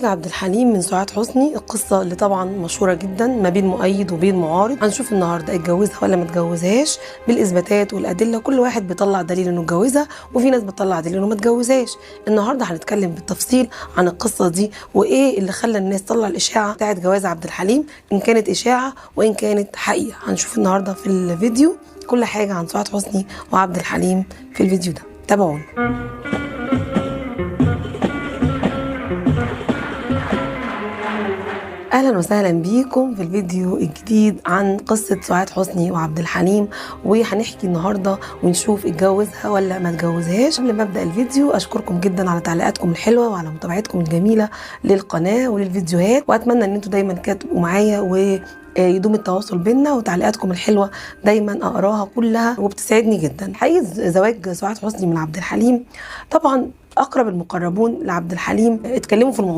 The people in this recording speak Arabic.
زواج عبد الحليم من سعاد حسني، القصه اللي طبعا مشهوره جدا ما بين مؤيد وبين معارض. هنشوف النهارده اتجوزها ولا ما اتجوزهاش بالاثباتات والادله. كل واحد بيطلع دليل انه اتجوزها وفي ناس بتطلع دليل انه ما اتجوزهاش. النهارده هنتكلم بالتفصيل عن القصه دي وايه اللي خلى الناس تطلع الاشاعه بتاعت جواز عبد الحليم، ان كانت اشاعه وان كانت حقيقه. هنشوف النهارده في الفيديو كل حاجه عن سعاد حسني وعبد الحليم في الفيديو ده. تابعونا. اهلا وسهلا بيكم في الفيديو الجديد عن قصه سعاد حسني وعبد الحليم، وهنحكي النهارده ونشوف اتجوزها ولا ما اتجوزهاش. قبل ما ابدا الفيديو اشكركم جدا على تعليقاتكم الحلوه وعلى متابعتكم الجميله للقناه وللفيديوهات، واتمنى ان انتم دايما تبقوا معايا ويدوم التواصل بينا، وتعليقاتكم الحلوه دايما اقراها كلها وبتسعدني جدا. حقيقي زواج سعاد حسني من عبد الحليم، طبعا اقرب المقربون لعبد الحليم اتكلموا في الموضوع